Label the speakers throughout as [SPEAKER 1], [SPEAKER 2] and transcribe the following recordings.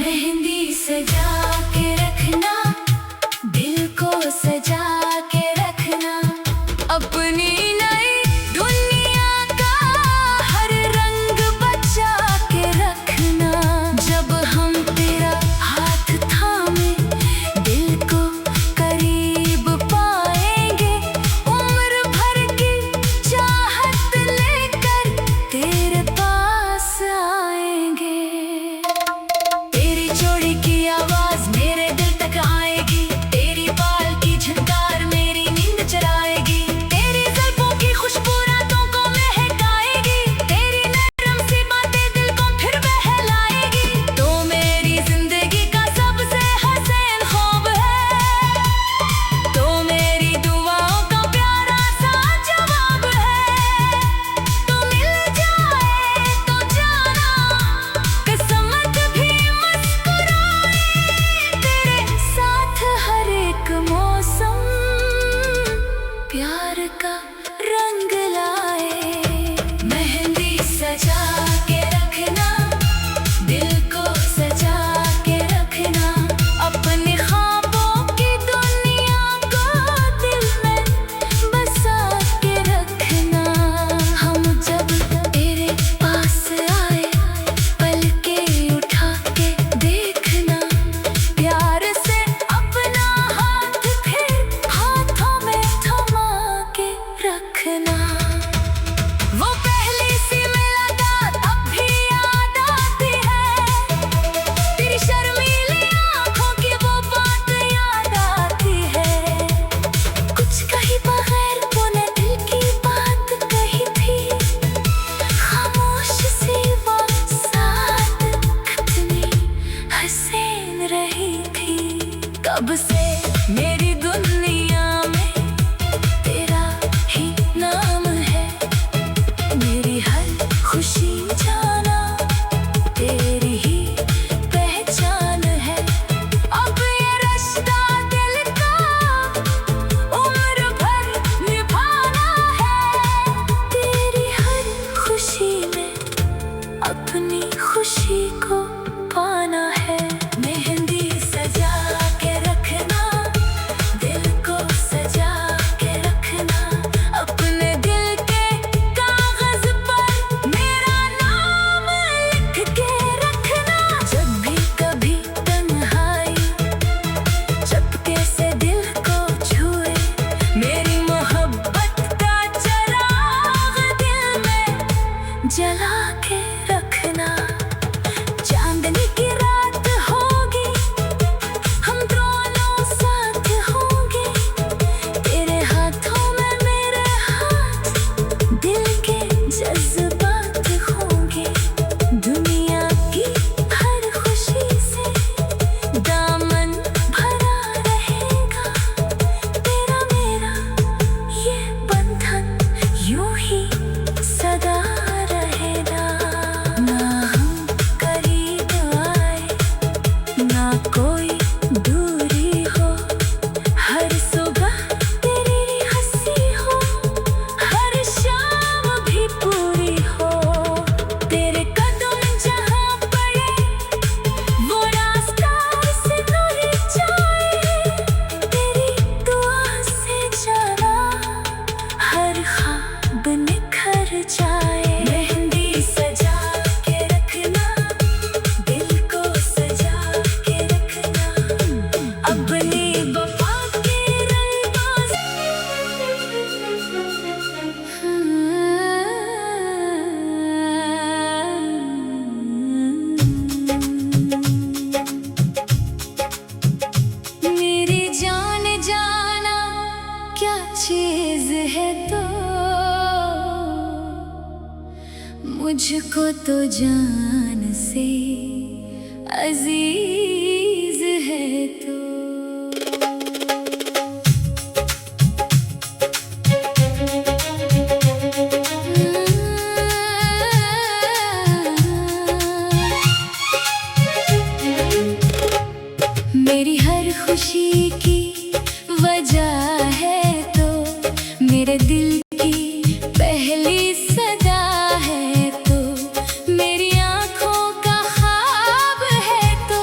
[SPEAKER 1] मेहंदी सजा के रखना, दिल को सजा के रखना, अपनी नई दुनिया का हर रंग बचा के रखना। जब हम तेरा हाथ थामे दिल को करीब पाएंगे, उम्र भर की चाहत लेकर तेरे पास आएंगे। तेरी चोड़ी की आवाज मेरे दिल तक आएगी, तेरी बाल की झनकार मेरी नींद चराएगी, तेरी जुल्फों की खुशबू रातों को महकाएगी, तेरी नरम सी बातें दिल को फिर बहलाएगी। तो मेरी जिंदगी का सबसे हसीन ख्वाब है, तो मेरी दुआओं का प्यारा सा जवाब है। तो मिल जाए तो जाना, किस्मत भी मुस्कुराए, तेरे साथ हर एक मौसम प्यार का रंग लाए। मेहंदी सजा के रखना, दिल को सजा के रखना, अपने ख्वाबों की दुनिया को दिल में बसा के रखना। हम जब तेरे पास आए, पलकें उठा के देखना, प्यार से अपना हाथ फिर हाथों में थमा के रखना। वो पहली सी मुलाकात अब भी याद आती है, तेरी शर्मीली आँखों की वो बात याद आती है। कुछ कहीं बगैर तूने दिल की बात कही थी, खामोश सी वो साथ कितनी हसीन रही थी। कब से मेरी दुनिया में तेरा ही नाम है, मेरी हर खुशी जाना तेरी ही पहचान है। अब ये रिश्ता दिल का उम्र भर निभाना है, तेरी हर खुशी में अपनी खुशी को पाना है। मेहंदी सजा के रखना, दिल को सजा के रखना, अपने दिल के कागज पर मेरा नाम लिख के रखना। जब भी कभी तन्हाई चुपके से दिल को छुए, मेरी मोहब्बत का चिराग दिल में जला के रखना। चांदनी की रात होगी, हम दोनों साथ होंगे, तेरे हाथों में मेरे हाथ, दिल के जज्बात होंगे। दुनिया की हर खुशी से दामन भरा रहेगा, तेरा मेरा ये बंधन यूं ही सदा रहेगा। ना हम करीब आए, ना कोई दूरी हो, हर सुबह तेरी हंसी हो, हर शाम भी पूरी हो। तेरे कदम जहाँ पड़े वो रास्ता सिनुर जाए, तेरी दुआ से जाना हर ख्वाब निखर जाए। मेहंदी सजा के रखना, दिल को सजा के रखना, अपनी वफा के रंगों से। मेरी जान जाना क्या चीज है, तो मुझको तो जान से अजीज है तो। मेरी हर खुशी की वजह है तो, मेरे दिल की पहली सदा है तो, मेरी आँखों का ख्वाब है तो।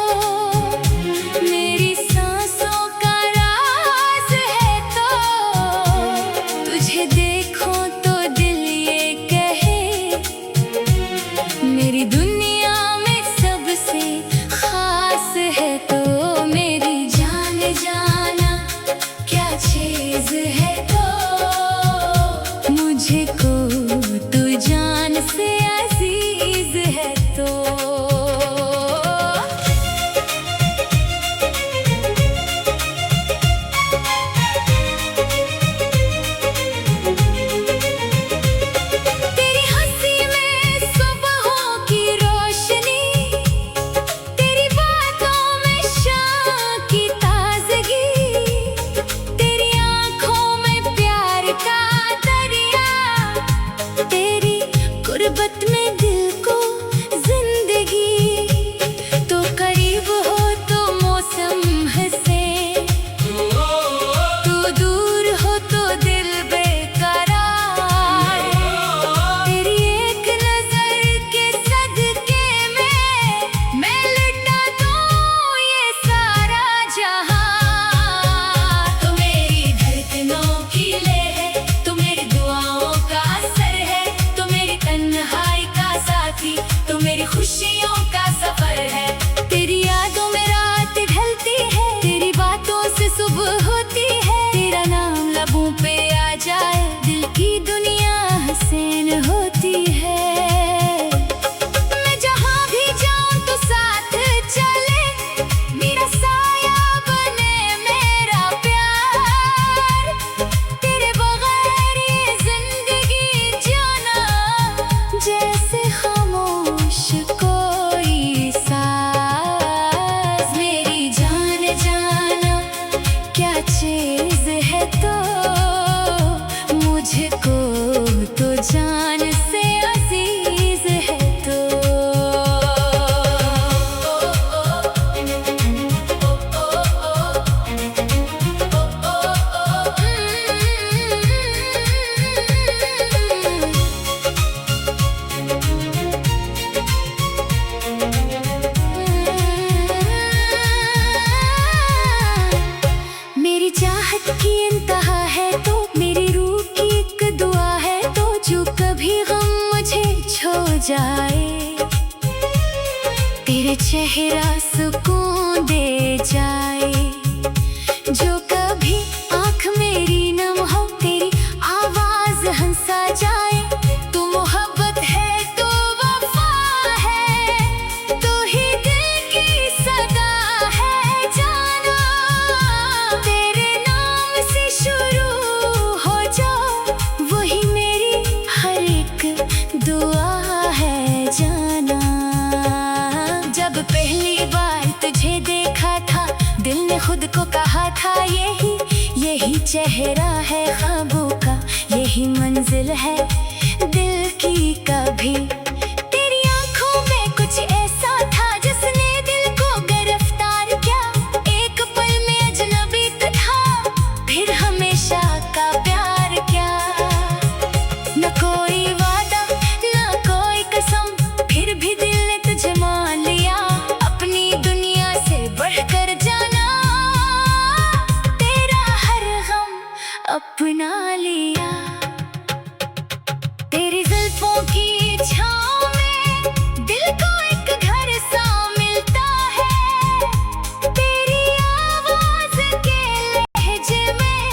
[SPEAKER 1] तेरे चेहरा सुकून दे जाए, जो कभी आँख मेरी नम हो, तेरी आवाज हंसा जाए। तू मोहब्बत है, तू वफा है, तू ही दिल की सदा है जाना। तेरे नाम से शुरू हो जाओ, वही मेरी हर एक दुआ है जाना। जब पहली बार तुझे देखा था, दिल ने खुद को कहा था यही चेहरा है ख्वाबों का, यही मंजिल है दिल की कभी। तेरी आंखों में कुछ ऐसा था जिसने दिल को गिरफ्तार किया। एक पल में अजनबी था, फिर हमेशा का प्यार क्या। न कोई वादा न कोई कसम, फिर भी दिल ने तुझे मान लिया। अपनी दुनिया से बढ़कर जाना, तेरा हर गम अपना लिया। तेरी जुल्फों की छाँव में दिल को एक घर सा मिलता है। तेरी आवाज के लहजे में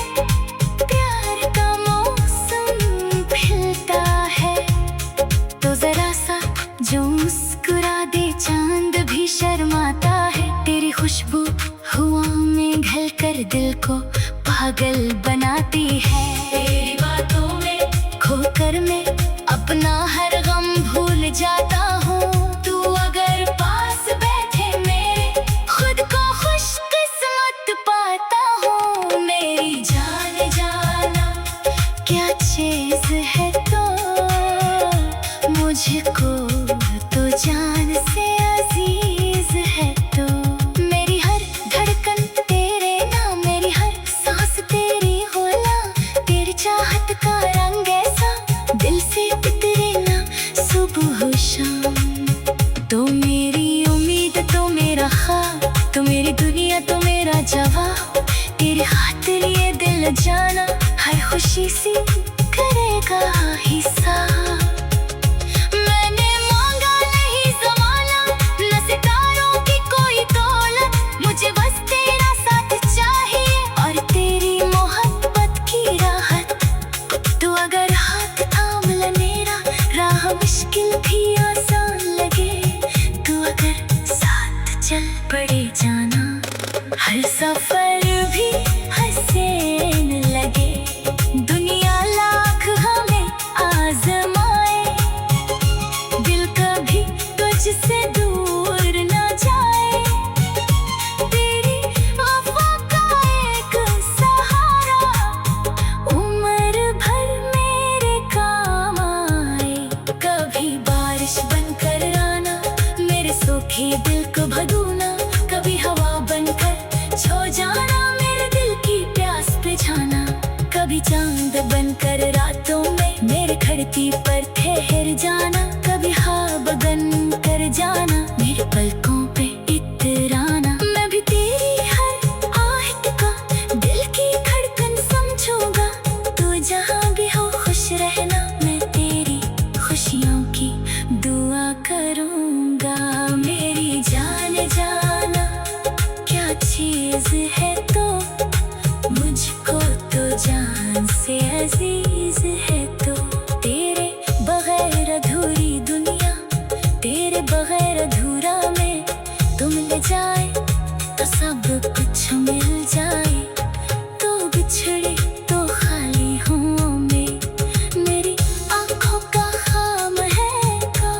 [SPEAKER 1] प्यार का मौसम खिलता है। तो जरा सा जो मुस्कुरा दे, चांद भी शर्माता है। तेरी खुशबू हुआ में घल कर दिल को पागल बनाती है। तेरी बातों में खोकर मैं अपना हर गम भूल जाता हूँ। तू अगर पास बैठे मेरे, खुद को खुशकिस्मत पाता हूँ। मेरी जान जाना क्या चीज है तो, मुझको तो जान से अजीज है तो। मेरी हर धड़कन तेरे नाम, मेरी हर सांस तेरी गुलाम। तेरी चाहत का रंग ऐसा दिल से उतरे ना सुबह शाम। तो मेरी उम्मीद तो मेरा ख्वाब, तो मेरी दुनिया तो मेरा जवाब। तेरी खातिर ये दिल जाना हर खुशी सी करेगा हिसाब। मैंने मांगा नहीं ज़माना, न सितारों की कोई दौलत, मुझे बस तेरा साथ चाहिए और तेरी मोहब्बत की राहत। तू अगर हाथ थाम ले मेरा, राह मुश्किल भी आसान लगे। तू अगर साथ चल पड़े जाना, हर सफर भी हसीन लगे। दुनिया लाख हमें आजमाए, दिल कभी तुझसे दूर ना जाए। तेरी वफा का एक सहारा उम्र भर मेरे काम आए। कभी बारिश बनकर आना, मेरे सूखे दिल को भगोना। कभी हवा बनकर छो जाना, मेरे दिल की प्यास बुझाना। कभी चांद बनकर रातों में मेरे धरती पर ठहर जाना। कभी ख्वाब बन कर जाना, मेरे पलकों पे इतराना। मैं भी तेरी हर आहट का दिल की धड़कन समझूंगा। तू जहाँ भी हो खुश रहना, मैं तेरी खुशियों की दुआ करूंगा। मेरी जान जाना क्या चीज है तो, मुझको तो जान से अजीज है तो। तेरे बगैर अधूरी दुनिया, तेरे बगैर अधूरा में। तुम ले जाए तो सब कुछ मिल जाए, तो बिछड़े तो खाली हूँ मैं। मेरी आंखों का खाम है का।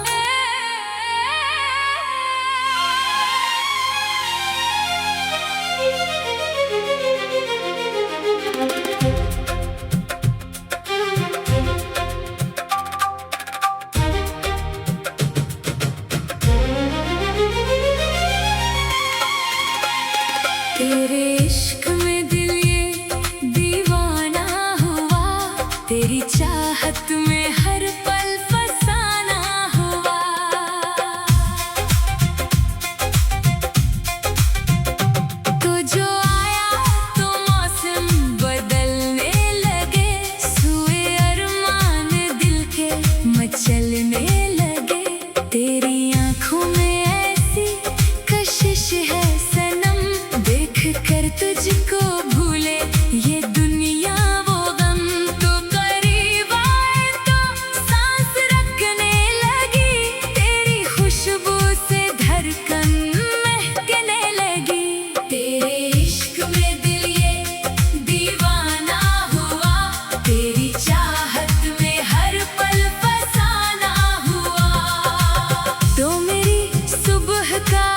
[SPEAKER 1] तेरे इश्क में दिल ये दीवाना हुआ, तेरी चाहत में हर पल फसाना हुआ। तो जो आया तो मौसम बदलने लगे, सुए अरमान दिल के मचलने लगे। तेरी आंखों में ऐसी है सनम, देख कर तुझको भूले ये दुनिया वो गम। तो करीब आए तो सांस रखने लगी, तेरी खुशबू से धड़कन महकने लगी। तेरे इश्क में दिल ये दीवाना हुआ, तेरी चाहत में हर पल फसाना हुआ। तो मेरी सुबह का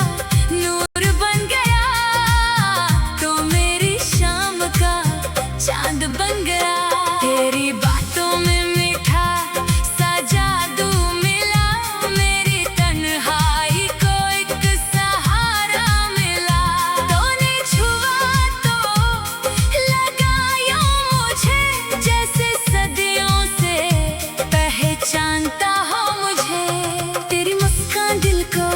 [SPEAKER 1] नूर बन गया, तो मेरी शाम का चांद बन गया। तेरी बातों में मीठा सा जादू मिला, मेरी तन्हाई को एक सहारा मिला। तूने छुआ तो लगा यूं मुझे, जैसे सदियों से पहचानता हो मुझे। तेरी मुस्कान दिल को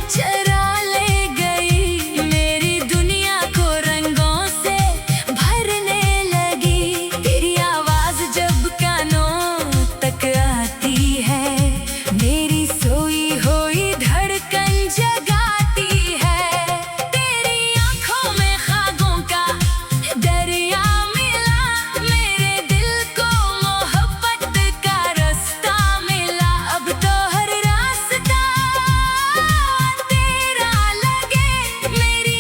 [SPEAKER 1] चरा ले गई, मेरी दुनिया को रंगों से भरने लगी। तेरी आवाज जब कानों तक आती है, मेरी सोई हुई धड़कन जगाती है। तेरी आंखों में ख्वाबों का दरिया मिला, मेरे दिल को मोहब्बत का रास्ता मिला। अब तो हर रास्ता तेरा लगे, मेरी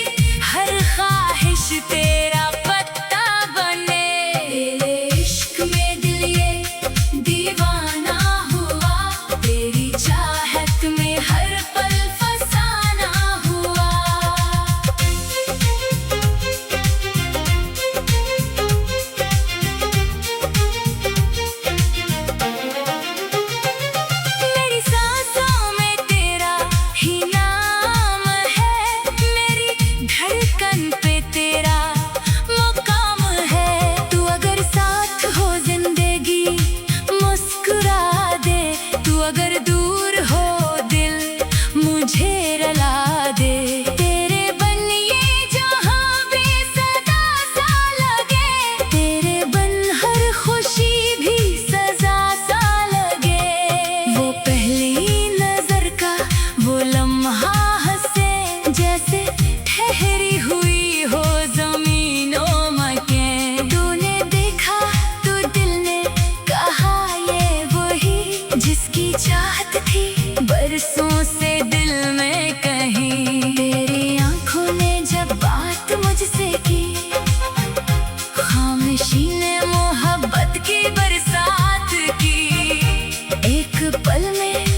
[SPEAKER 1] हर ख्वाहिश तेरा पत्ता बने। तेरे इश्क में दिल ये दीवाना हुआ, तेरी चाहत में हर पल फसाना हुआ। मेरी सांसों में तेरा ही नाम है, मेरी धड़कन पे तेरा मुकाम है। तू अगर साथ हो जिंदगी मुस्कुरा दे, तू अगर दूर हो दिल मुझे रुला दे। तेरे बन ये जहां भी सदा सा लगे, तेरे बन हर खुशी भी सजा सा लगे। वो पहली नजर का वो लम्हा हंसे, जैसे ठहरी हुई हो ज़मीनों मकें। तूने देखा तो दिल ने कहा ये वही, जिसकी चाहत थी बरसों से दिल में कहीं। तेरी आंखों ने जब बात मुझसे की, खामोशी ने मोहब्बत की बरसात की। एक पल में